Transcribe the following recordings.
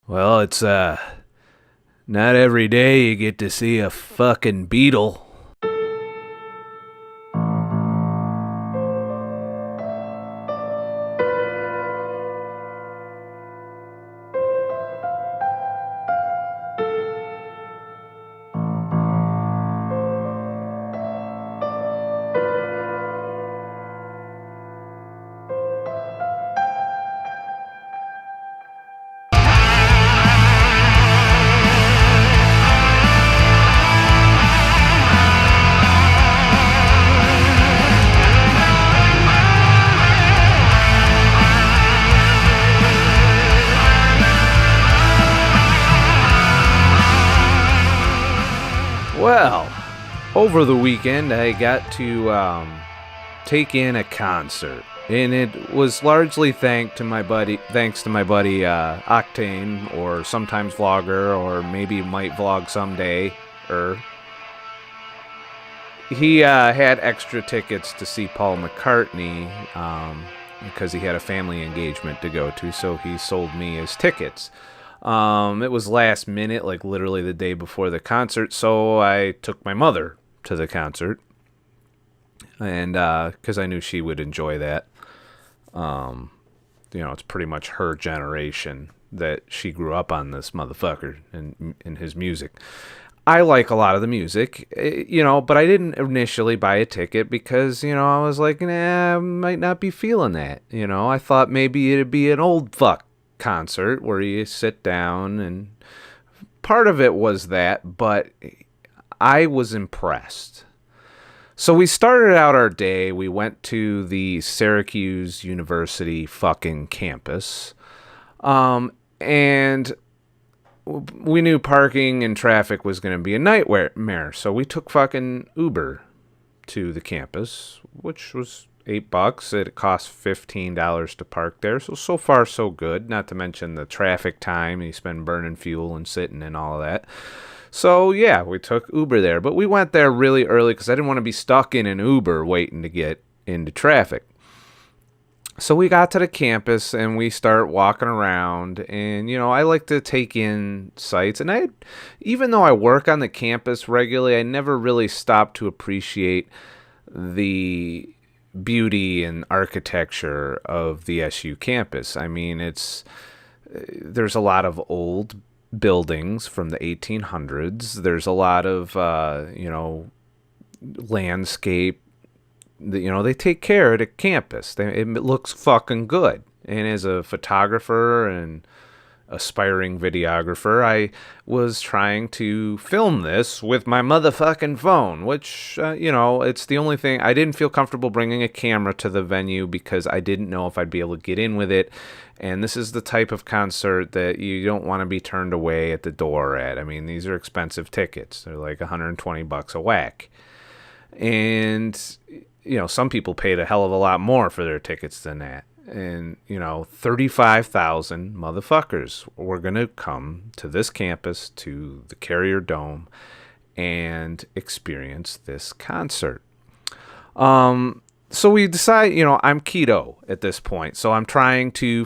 Well, it's not every day you get to see a fucking beetle. Well, over the weekend I got to take in a concert, and it was largely thanks to my buddy Octane, or sometimes Vlogger, or maybe might vlog someday. He had extra tickets to see Paul McCartney because he had a family engagement to go to, so he sold me his tickets. It was last minute, like literally the day before the concert, so I took my mother to the concert, and because I knew she would enjoy that. It's pretty much her generation that she grew up on this motherfucker and his music. I like a lot of the music, but I didn't initially buy a ticket because, I was like, I might not be feeling that. I thought maybe it'd be an old fuck concert where you sit down, and part of it was that, but I was impressed. So we started out our day, we went to the Syracuse University fucking campus, and we knew parking and traffic was going to be a nightmare, so we took fucking Uber to the campus, which was $8. It cost $15 to park there, so far so good, not to mention the traffic time you spend burning fuel and sitting and all of that. So yeah, we took Uber there, but we went there really early because I didn't want to be stuck in an Uber waiting to get into traffic. So we got to the campus and we start walking around, and I like to take in sights, and even though I work on the campus regularly, I never really stopped to appreciate the beauty and architecture of the SU campus. I mean, there's a lot of old buildings from the 1800s. There's a lot of landscape. They take care of the campus. It looks fucking good. And as a photographer and aspiring videographer, I was trying to film this with my motherfucking phone, which, it's the only thing. I didn't feel comfortable bringing a camera to the venue because I didn't know if I'd be able to get in with it. And this is the type of concert that you don't want to be turned away at the door at. I mean, these are expensive tickets. They're like $120 a whack. And, some people paid a hell of a lot more for their tickets than that. And, 35,000 motherfuckers were going to come to this campus, to the Carrier Dome, and experience this concert. So we decide, I'm keto at this point, so I'm trying to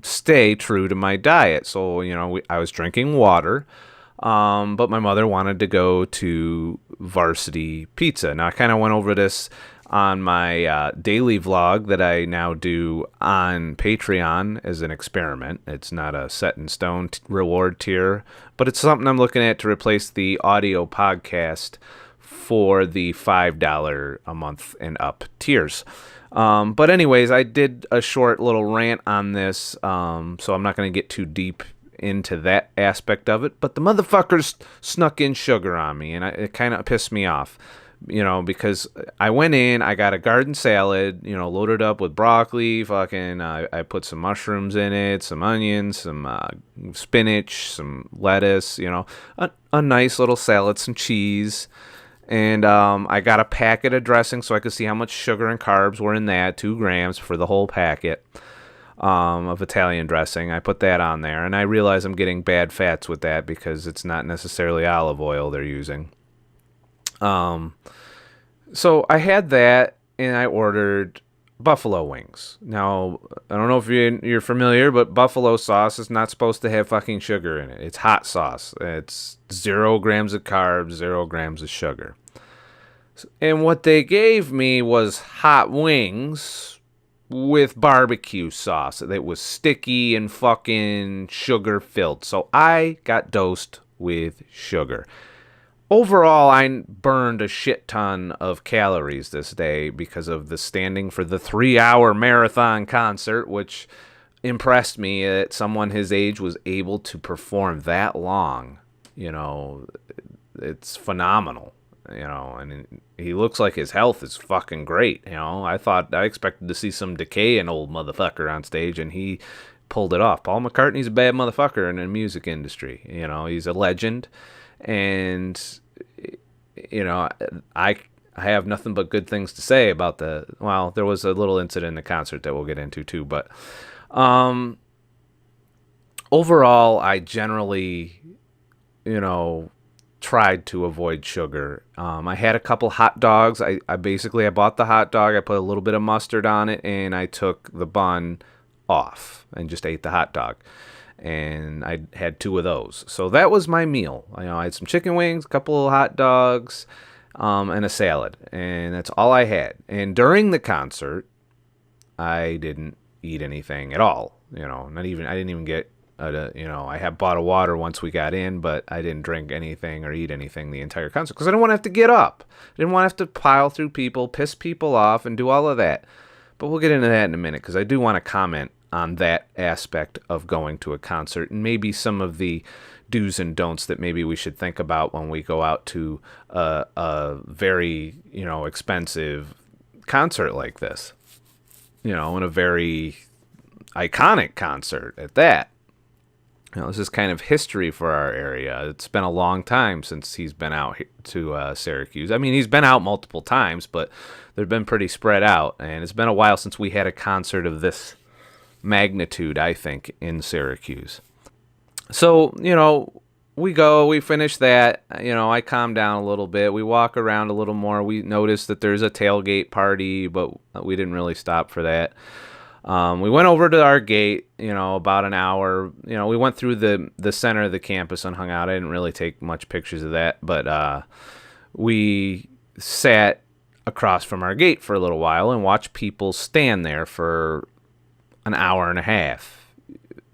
stay true to my diet. So, I was drinking water, but my mother wanted to go to Varsity Pizza. Now, I kind of went over this on my daily vlog that I now do on Patreon as an experiment. It's not a set in stone reward tier, but it's something I'm looking at to replace the audio podcast for the $5 a month and up tiers. But anyways, I did a short little rant on this, so I'm not going to get too deep into that aspect of it, but the motherfuckers snuck in sugar on me, and it kind of pissed me off. Because I went in, I got a garden salad, loaded up with broccoli, I put some mushrooms in it, some onions, some spinach, some lettuce, a nice little salad, some cheese. And I got a packet of dressing so I could see how much sugar and carbs were in that, 2 grams for the whole packet of Italian dressing. I put that on there, and I realize I'm getting bad fats with that because it's not necessarily olive oil they're using. So I had that, and I ordered buffalo wings. Now, I don't know if you're familiar, but buffalo sauce is not supposed to have fucking sugar in it. It's hot sauce. It's 0 grams of carbs, 0 grams of sugar. And what they gave me was hot wings with barbecue sauce. It was sticky and fucking sugar filled. So I got dosed with sugar. Overall, I burned a shit ton of calories this day because of the standing for the 3-hour marathon concert, which impressed me that someone his age was able to perform that long. You know, it's phenomenal. You know, and he looks like his health is fucking great. You know, I expected to see some decay in old motherfucker on stage, and he pulled it off. Paul McCartney's a bad motherfucker in the music industry. You know, he's a legend. And, you know, I have nothing but good things to say about there was a little incident in the concert that we'll get into too, but overall, I generally, you know, tried to avoid sugar. I had a couple hot dogs. I bought the hot dog, I put a little bit of mustard on it, and I took the bun off and just ate the hot dog. And I had 2 of those. So that was my meal. You know, I had some chicken wings, a couple of hot dogs, and a salad. And that's all I had. And during the concert, I didn't eat anything at all. You know, I didn't even get, I had bought a water once we got in, but I didn't drink anything or eat anything the entire concert because I didn't want to have to get up. I didn't want to have to pile through people, piss people off, and do all of that. But we'll get into that in a minute because I do want to comment on that aspect of going to a concert and maybe some of the do's and don'ts that maybe we should think about when we go out to a very, you know, expensive concert like this, you know, and a very iconic concert at that. You know, this is kind of history for our area. It's been a long time since he's been out to Syracuse. I mean, he's been out multiple times, but they've been pretty spread out, and it's been a while since we had a concert of this magnitude, I think, in Syracuse. So, you know, we finish that, you know, I calm down a little bit. We walk around a little more. We notice that there's a tailgate party, but we didn't really stop for that. We went over to our gate, you know, about an hour. You know, we went through the center of the campus and hung out. I didn't really take much pictures of that, but we sat across from our gate for a little while and watched people stand there for an hour and a half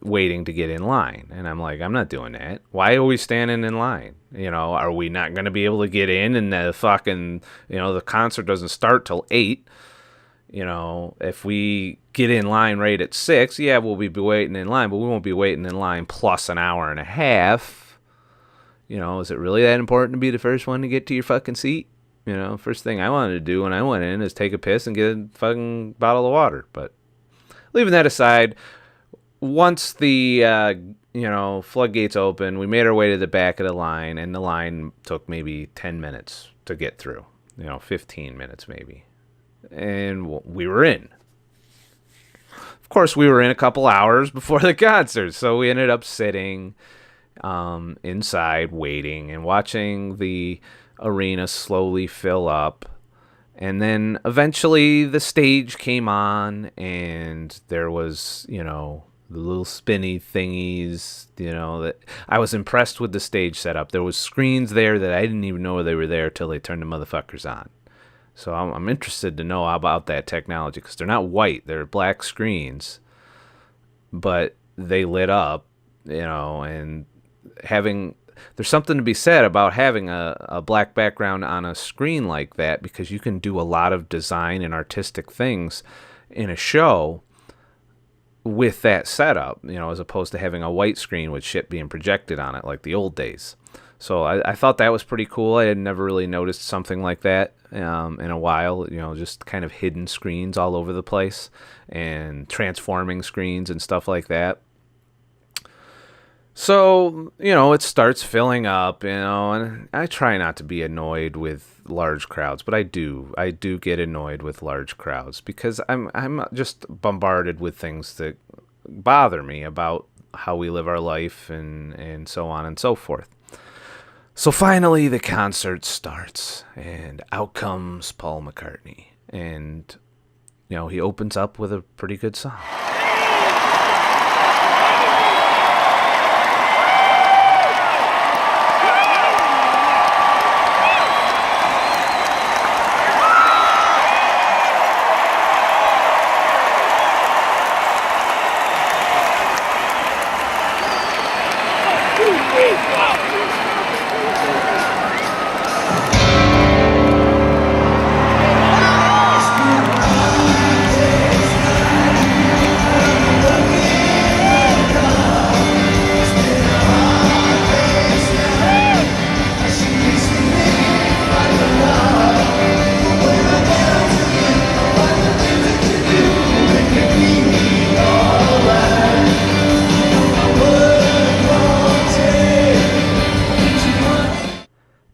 waiting to get in line. And I'm like, I'm not doing that. Why are we standing in line? You know, are we not going to be able to get in and the fucking, you know, the concert doesn't start till 8? You know, if we get in line right at 6, yeah, we'll be waiting in line, but we won't be waiting in line plus an hour and a half. You know, is it really that important to be the first one to get to your fucking seat? You know, first thing I wanted to do when I went in is take a piss and get a fucking bottle of water. But leaving that aside, once the, floodgates open, we made our way to the back of the line, and the line took maybe 10 minutes to get through. 15 minutes maybe. And we were in. Of course, we were in a couple hours before the concert, so we ended up sitting inside, waiting, and watching the arena slowly fill up. And then eventually the stage came on, and there was, the little spinny thingies, that I was impressed with the stage setup. There was screens there that I didn't even know they were there till they turned the motherfuckers on. So I'm interested to know about that technology, because they're not white, they're black screens, but they lit up, and there's something to be said about having a black background on a screen like that, because you can do a lot of design and artistic things in a show with that setup, as opposed to having a white screen with shit being projected on it like the old days. So I thought that was pretty cool. I had never really noticed something like that in a while, just kind of hidden screens all over the place and transforming screens and stuff like that. So, it starts filling up, and I try not to be annoyed with large crowds, but I do get annoyed with large crowds, because I'm just bombarded with things that bother me about how we live our life and so on and so forth. So finally the concert starts, and out comes Paul McCartney, and he opens up with a pretty good song.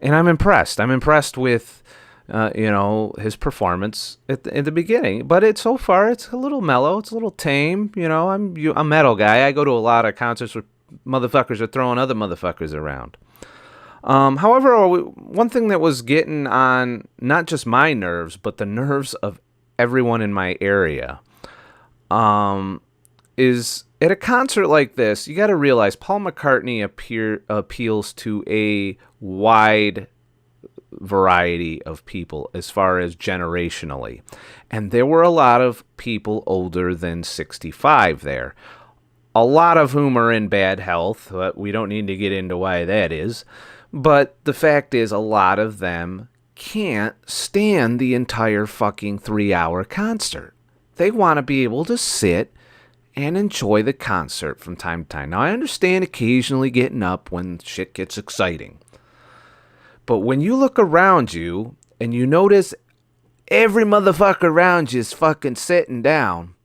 And I'm impressed. I'm impressed with, his performance at the beginning. But so far, it's a little mellow. It's a little tame. I'm a metal guy. I go to a lot of concerts where motherfuckers are throwing other motherfuckers around. However, one thing that was getting on not just my nerves, but the nerves of everyone in my area, is at a concert like this, you got to realize Paul McCartney appeals to a wide variety of people as far as generationally. And there were a lot of people older than 65 there, a lot of whom are in bad health. But we don't need to get into why that is. But the fact is, a lot of them can't stand the entire fucking 3-hour concert. They want to be able to sit and enjoy the concert from time to time. Now, I understand occasionally getting up when shit gets exciting. But when you look around you and you notice every motherfucker around you is fucking sitting down,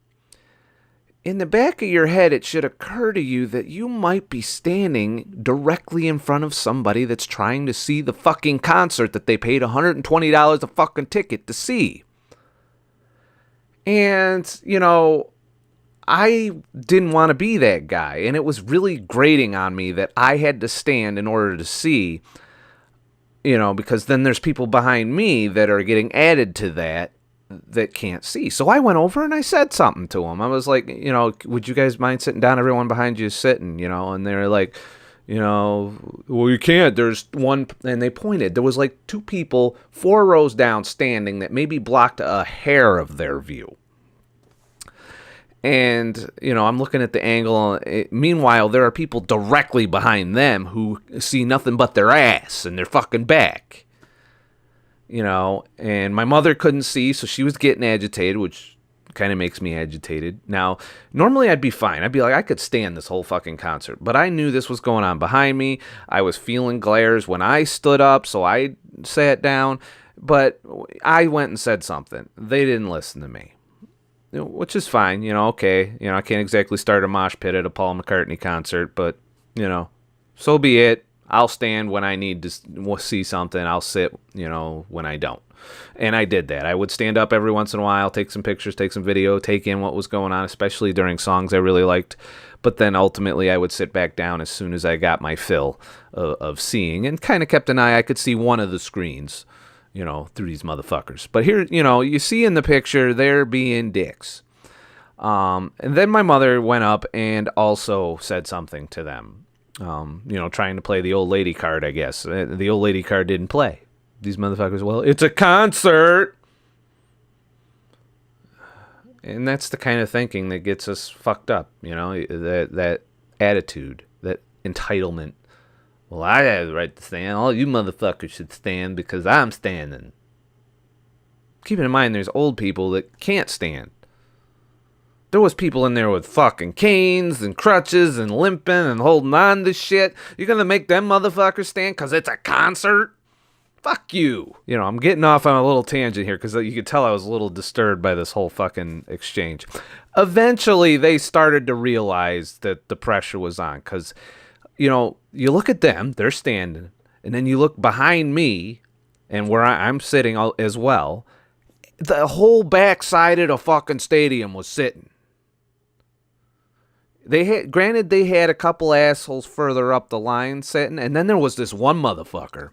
in the back of your head, it should occur to you that you might be standing directly in front of somebody that's trying to see the fucking concert that they paid $120 a fucking ticket to see. And, I didn't want to be that guy, and it was really grating on me that I had to stand in order to see, because then there's people behind me that are getting added to that can't see. So I went over and I said something to them. I was like, would you guys mind sitting down? Everyone behind you is sitting, and they're like, well, you can't. There's one, and they pointed. There was like 2 people 4 rows down standing that maybe blocked a hair of their view. And, I'm looking at the angle. Meanwhile, there are people directly behind them who see nothing but their ass and their fucking back. And my mother couldn't see, so she was getting agitated, which kind of makes me agitated. Now, normally I'd be fine. I'd be like, I could stand this whole fucking concert. But I knew this was going on behind me. I was feeling glares when I stood up, so I sat down. But I went and said something. They didn't listen to me. Which is fine, okay. I can't exactly start a mosh pit at a Paul McCartney concert, but, so be it. I'll stand when I need to see something. I'll sit, when I don't. And I did that. I would stand up every once in a while, take some pictures, take some video, take in what was going on, especially during songs I really liked. But then ultimately I would sit back down as soon as I got my fill of seeing, and kind of kept an eye. I could see one of the screens, through these motherfuckers. But here, you see in the picture, they're being dicks. And then my mother went up and also said something to them. Trying to play the old lady card, I guess. The old lady card didn't play. These motherfuckers, well, it's a concert! And that's the kind of thinking that gets us fucked up, that attitude, that entitlement. Well, I have the right to stand. All you motherfuckers should stand because I'm standing. Keeping in mind, there's old people that can't stand. There was people in there with fucking canes and crutches and limping and holding on to shit. You're going to make them motherfuckers stand because it's a concert? Fuck you. I'm getting off on a little tangent here because you could tell I was a little disturbed by this whole fucking exchange. Eventually, they started to realize that the pressure was on because, you look at them, they're standing, and then you look behind me and where I'm sitting as well, the whole backside of the fucking stadium was sitting. Granted, they had a couple assholes further up the line sitting, and then there was this one motherfucker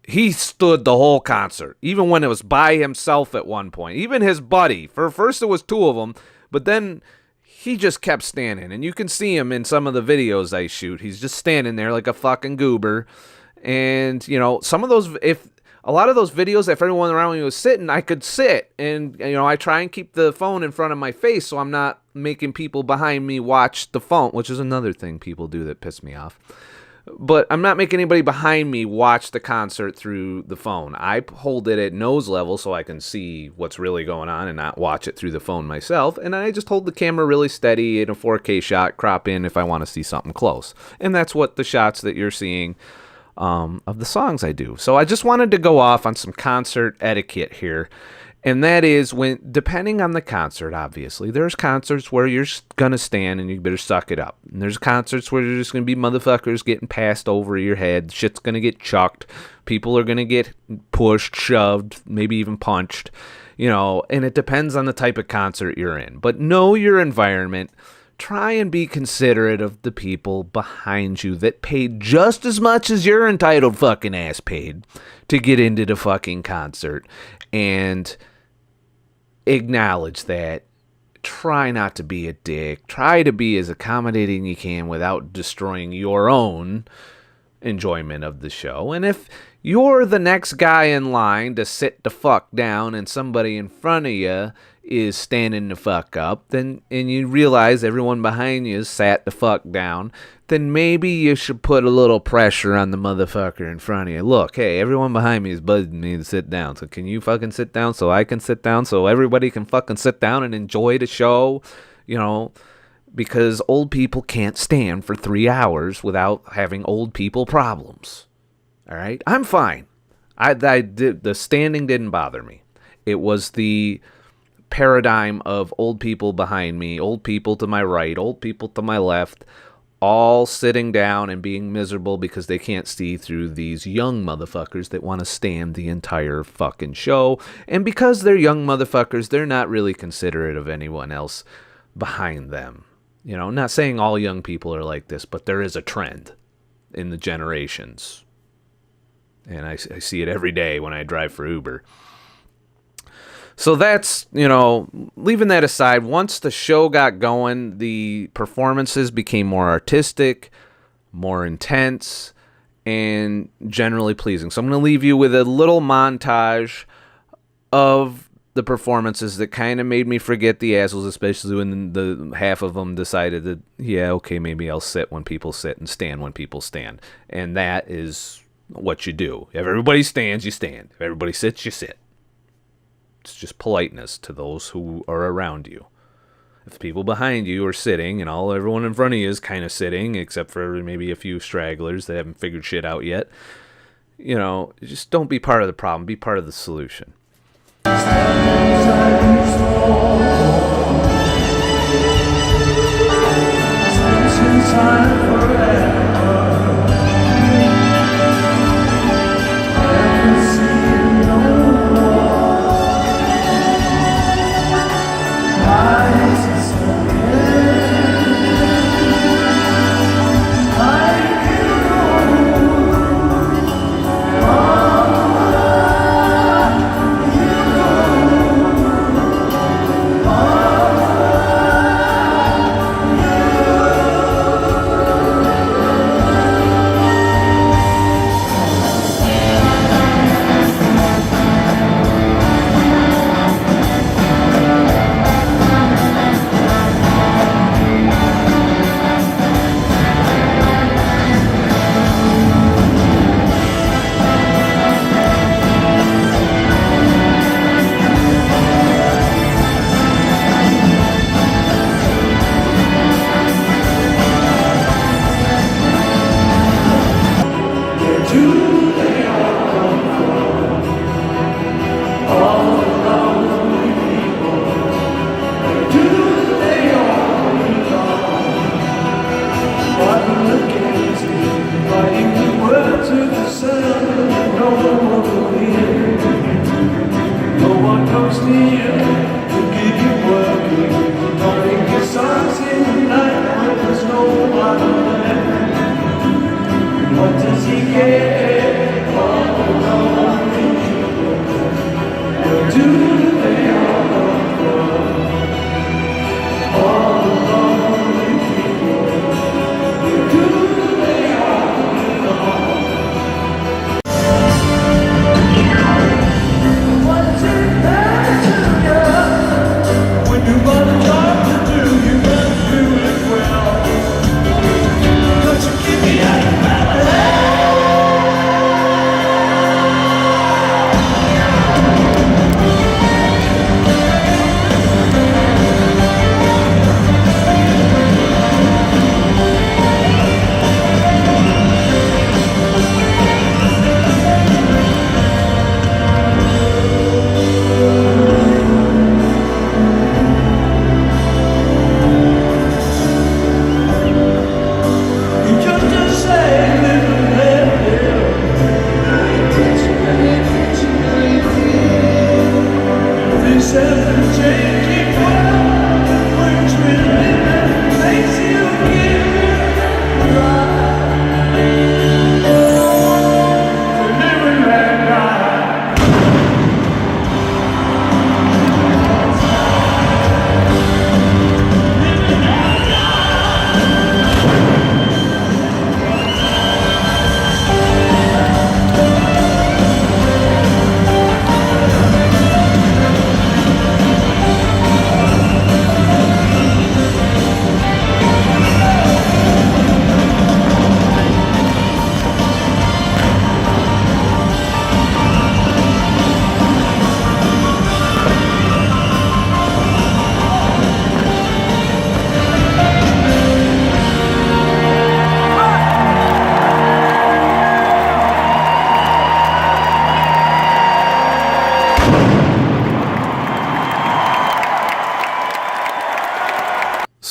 he stood the whole concert, even when it was by himself at one point. Even his buddy. First it was two of them, but then he just kept standing. And you can see him in some of the videos I shoot. He's just standing there like a fucking goober. And, you know, some of those, a lot of those videos, if everyone around me was sitting, I could sit. And, you know, I try and keep the phone in front of my face so I'm not making people behind me watch the phone, which is another thing people do that piss me off. But I'm not making anybody behind me watch the concert through the phone. I hold it at nose level so I can see what's really going on and not watch it through the phone myself. And I just hold the camera really steady in a 4K shot, crop in if I want to see something close. And that's what the shots that you're seeing of the songs I do. So I just wanted to go off on some concert etiquette here. And that is when, depending on the concert, obviously, there's concerts where you're going to stand and you better suck it up. And there's concerts where there's just going to be motherfuckers getting passed over your head. Shit's going to get chucked. People are going to get pushed, shoved, maybe even punched. You know, and it depends on the type of concert you're in. But know your environment. Try and be considerate of the people behind you that paid just as much as your entitled fucking ass paid to get into the fucking concert. And acknowledge that. Try not to be a dick. Try to be as accommodating you can without destroying your own enjoyment of the show. And if you're the next guy in line to sit the fuck down and somebody in front of you is standing the fuck up, then, and you realize everyone behind you is sat the fuck down, then maybe you should put a little pressure on the motherfucker in front of you. Look, hey, everyone behind me is buzzing me to sit down, so can you fucking sit down so I can sit down so everybody can fucking sit down and enjoy the show? You know, because old people can't stand for 3 hours without having old people problems. All right? I'm fine. The standing didn't bother me. It was the paradigm of old people behind me, old people to my right, old people to my left, all sitting down and being miserable because they can't see through these young motherfuckers that want to stand the entire fucking show. And because they're young motherfuckers, they're not really considerate of anyone else behind them. You know, I'm not saying all young people are like this, but there is a trend in the generations. And I see it every day when I drive for Uber. So that's, you know, leaving that aside, once the show got going, the performances became more artistic, more intense, and generally pleasing. So I'm going to leave you with a little montage of the performances that kind of made me forget the assholes, especially when the half of them decided that, yeah, okay, maybe I'll sit when people sit and stand when people stand. And that is what you do. If everybody stands, you stand. If everybody sits, you sit. It's just politeness to those who are around you. If the people behind you are sitting and everyone in front of you is kind of sitting, except for maybe a few stragglers that haven't figured shit out yet, you know, just don't be part of the problem. Be part of the solution.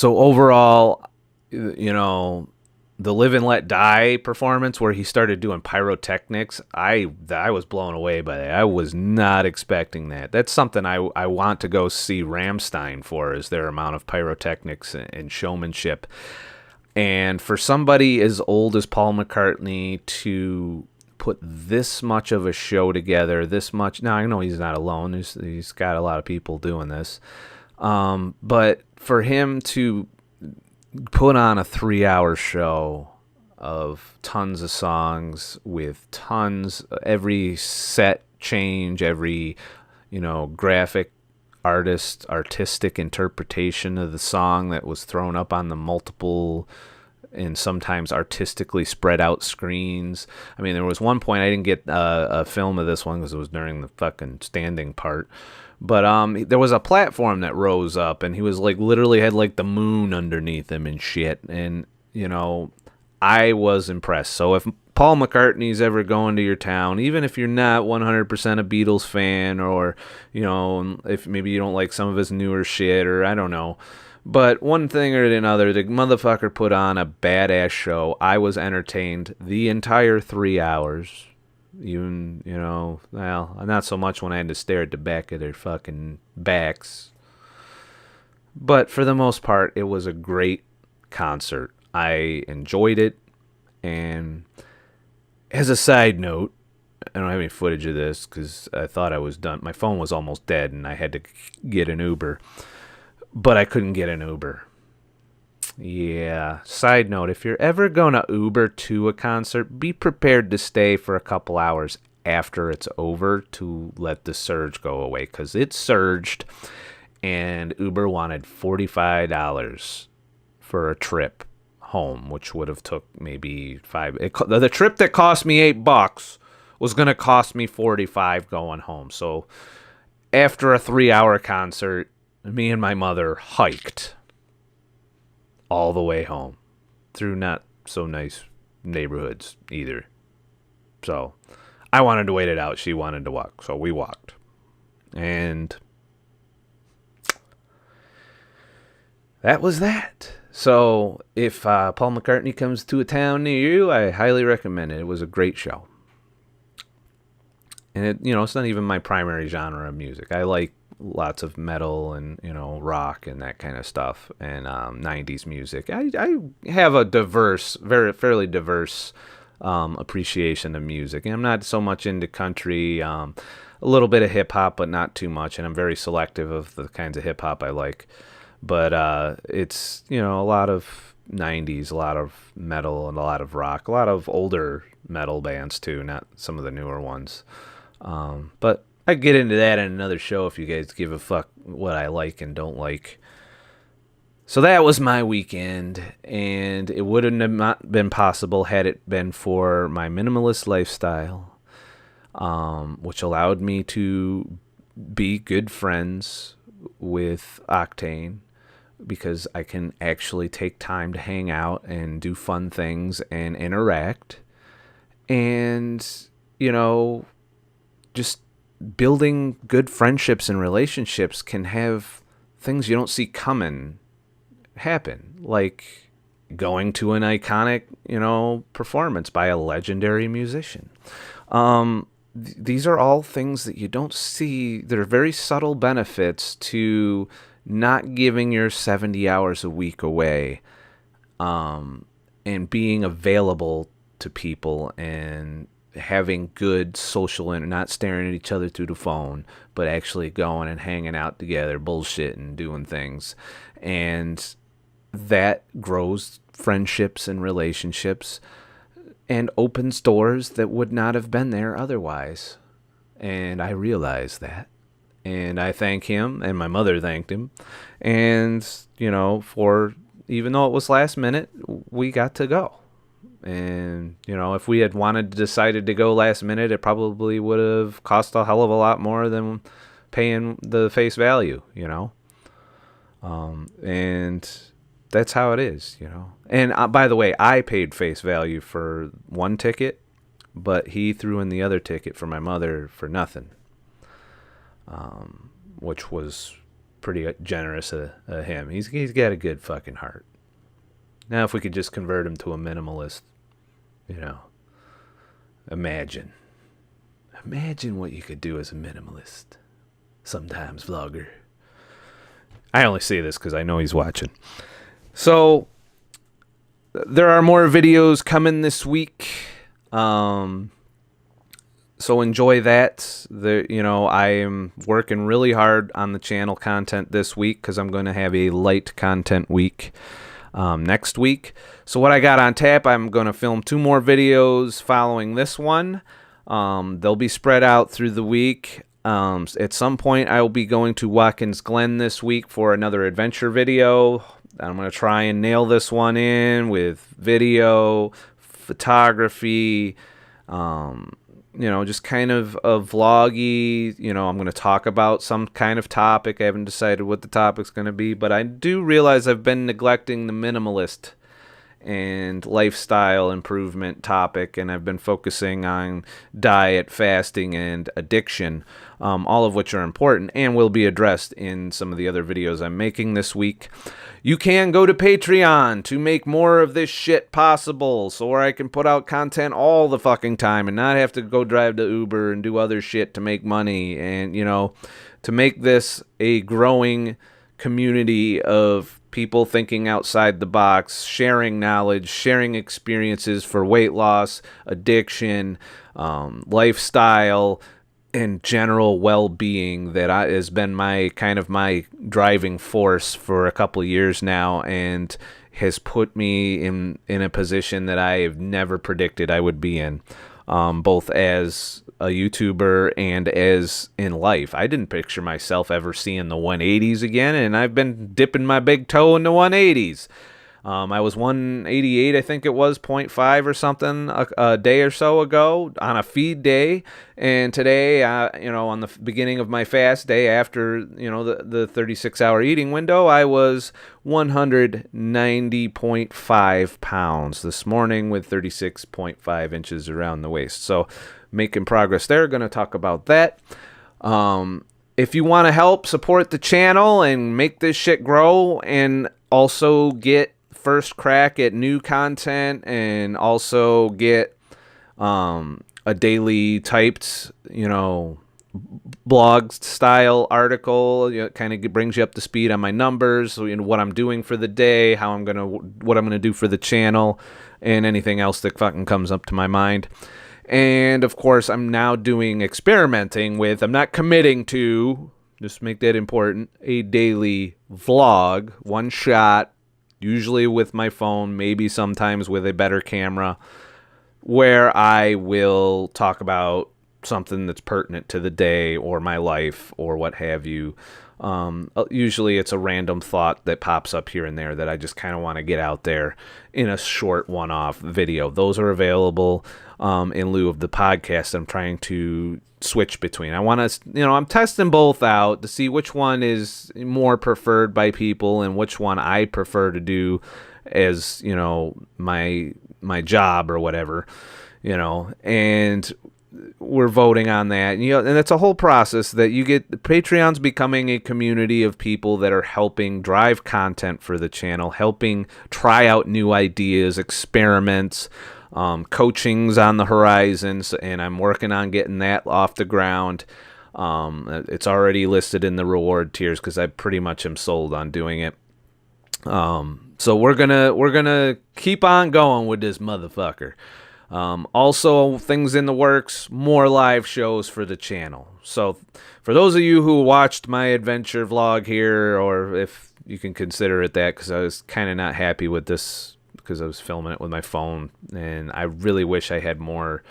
So overall, you know, the Live and Let Die performance where he started doing pyrotechnics, I was blown away by that. I was not expecting that. That's something I want to go see Rammstein for, is their amount of pyrotechnics and showmanship. And for somebody as old as Paul McCartney to put this much of a show together, this much, now I know he's not alone. He's got a lot of people doing this. But for him to put on a 3-hour show of tons of songs with tons, every set change, every, graphic artistic interpretation of the song that was thrown up on the multiple and sometimes artistically spread out screens. I mean, there was one point I didn't get a film of this one because it was during the fucking standing part. But there was a platform that rose up, and he was like literally had like the moon underneath him and shit. And I was impressed. So if Paul McCartney's ever going to your town, even if you're not 100% a Beatles fan, or if maybe you don't like some of his newer shit, or I don't know. But one thing or another, the motherfucker put on a badass show. I was entertained the entire 3 hours. Even, well, not so much when I had to stare at the back of their fucking backs. But for the most part, it was a great concert. I enjoyed it. And as a side note, I don't have any footage of this because I thought I was done. My phone was almost dead and I had to get an Uber. But I couldn't get an Uber. Yeah. Side note, if you're ever going to Uber to a concert, be prepared to stay for a couple hours after it's over to let the surge go away, because it surged and Uber wanted $45 for a trip home, which would have took maybe the trip that cost me $8 was going to cost me $45 going home. So after a 3-hour concert, me and my mother hiked all the way home through not so nice neighborhoods either. So I wanted to wait it out. She wanted to walk. So we walked. And that was that. So if Paul McCartney comes to a town near you, I highly recommend it. It was a great show. And it's not even my primary genre of music. I like lots of metal and rock and that kind of stuff, and 90s music. I have a fairly diverse appreciation of music, and I'm not so much into country, a little bit of hip hop, but not too much, and I'm very selective of the kinds of hip hop I like. But it's a lot of 90s, a lot of metal, and a lot of rock, a lot of older metal bands too, not some of the newer ones. But I get into that in another show if you guys give a fuck what I like and don't like. So that was my weekend, and it wouldn't have not been possible had it been for my minimalist lifestyle, which allowed me to be good friends with Octane, because I can actually take time to hang out and do fun things and interact. And, just building good friendships and relationships can have things you don't see coming happen, like going to an iconic, performance by a legendary musician. These are all things that you don't see. That are very subtle benefits to not giving your 70 hours a week away, and being available to people and having good social and not staring at each other through the phone, but actually going and hanging out together, bullshitting, doing things. And that grows friendships and relationships and opens doors that would not have been there otherwise. And I realized that. And I thank him, and my mother thanked him. And, for, even though it was last minute, we got to go. And, if we had decided to go last minute, it probably would have cost a hell of a lot more than paying the face value, and that's how it is, And by the way, I paid face value for one ticket, but he threw in the other ticket for my mother for nothing, which was pretty generous of him. He's got a good fucking heart. Now, if we could just convert him to a minimalist, imagine what you could do as a minimalist. Sometimes, vlogger. I only say this because I know he's watching. So, there are more videos coming this week. So enjoy that. I am working really hard on the channel content this week because I'm going to have a light content week next week. So what I got on tap, I'm going to film 2 more videos following this one. They'll be spread out through the week. At some point, I will be going to Watkins Glen this week for another adventure video. I'm going to try and nail this one in with video, photography, just kind of a vloggy. I'm going to talk about some kind of topic. I haven't decided what the topic's going to be, but I do realize I've been neglecting the minimalist and lifestyle improvement topic, and I've been focusing on diet, fasting, and addiction, all of which are important and will be addressed in some of the other videos I'm making this week. You can go to Patreon to make more of this shit possible, so where I can put out content all the fucking time and not have to go drive to Uber and do other shit to make money, and, to make this a growing community of people thinking outside the box, sharing knowledge, sharing experiences for weight loss, addiction, lifestyle, and general well-being that has been my driving force for a couple of years now, and has put me in a position that I have never predicted I would be in, both as a YouTuber and as in life. I didn't picture myself ever seeing the 180s again, and I've been dipping my big toe in the 180s. I was 188, I think it was, 0.5 or something a day or so ago on a feed day. And today, on the beginning of my fast day after, the 36-hour eating window, I was 190.5 pounds this morning with 36.5 inches around the waist. So making progress there. Going to talk about that. If you want to help support the channel and make this shit grow, and also get first crack at new content, and also get a daily typed, blog style article, it kind of brings you up to speed on my numbers, what I'm doing for the day, what I'm gonna do for the channel, and anything else that fucking comes up to my mind. And of course, I'm now doing experimenting with, I'm not committing to, just make that important, a daily vlog, one shot, usually with my phone, maybe sometimes with a better camera, where I will talk about something that's pertinent to the day or my life or what have you. Usually it's a random thought that pops up here and there that I just kind of want to get out there in a short one-off video. Those are available in lieu of the podcast I'm trying to switch between. I want to, I'm testing both out to see which one is more preferred by people and which one I prefer to do as, my job or whatever, and we're voting on that. And it's a whole process that you get. Patreon's becoming a community of people that are helping drive content for the channel, helping try out new ideas, experiments. Coaching's on the horizon, and I'm working on getting that off the ground. It's already listed in the reward tiers because I pretty much am sold on doing it. So we're gonna keep on going with this motherfucker. Also, things in the works, more live shows for the channel. So for those of you who watched my adventure vlog here, or if you can consider it that, because I was kind of not happy with this because I was filming it with my phone, and I really wish I had more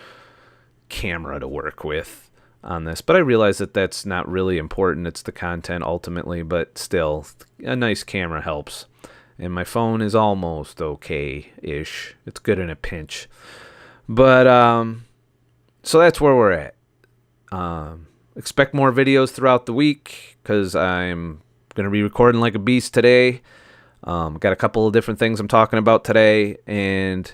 camera to work with on this. But I realize that that's not really important. It's the content ultimately, but still, a nice camera helps. And my phone is almost okay-ish. It's good in a pinch. But, so that's where we're at. Expect more videos throughout the week, because I'm going to be recording like a beast today. Got a couple of different things I'm talking about today, and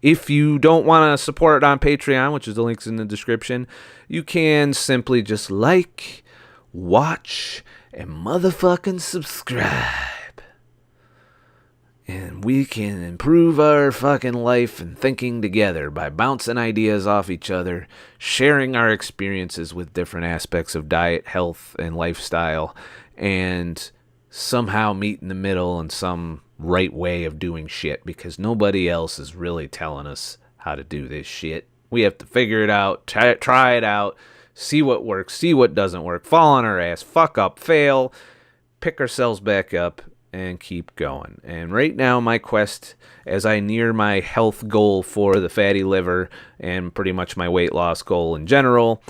if you don't want to support it on Patreon, which is the links in the description, you can simply just like, watch, and motherfucking subscribe. And we can improve our fucking life and thinking together by bouncing ideas off each other, sharing our experiences with different aspects of diet, health, and lifestyle, and somehow meet in the middle in some right way of doing shit, because nobody else is really telling us how to do this shit. We have to figure it out, try it out, see what works, see what doesn't work, fall on our ass, fuck up, fail, pick ourselves back up, and keep going. And right now, my quest, as I near my health goal for the fatty liver and pretty much my weight loss goal in general,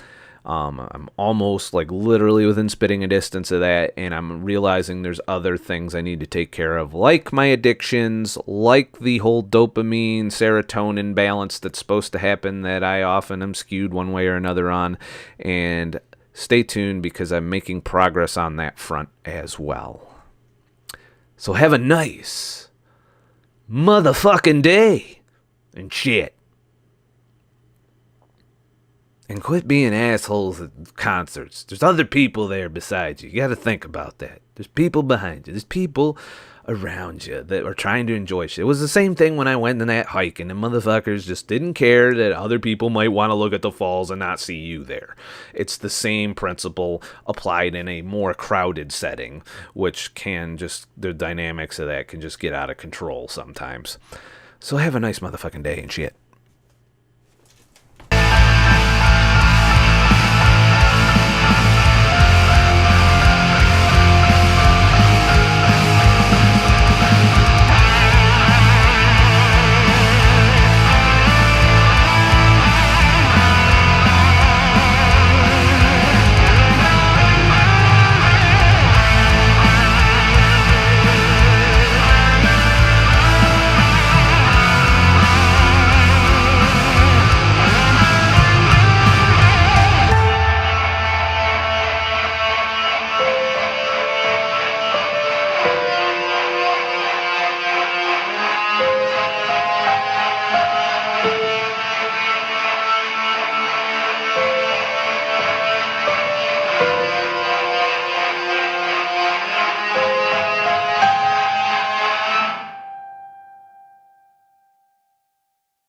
I'm almost like literally within spitting a distance of that, and I'm realizing there's other things I need to take care of, like my addictions, like the whole dopamine, serotonin balance that's supposed to happen that I often am skewed one way or another on. And stay tuned, because I'm making progress on that front as well. So have a nice motherfucking day and shit. And quit being assholes at concerts. There's other people there besides you. You got to think about that. There's people behind you. There's people around you that are trying to enjoy shit. It was the same thing when I went on that hike, and the motherfuckers just didn't care that other people might want to look at the falls and not see you there. It's the same principle applied in a more crowded setting, which can just, the dynamics of that can just get out of control sometimes. So have a nice motherfucking day and shit.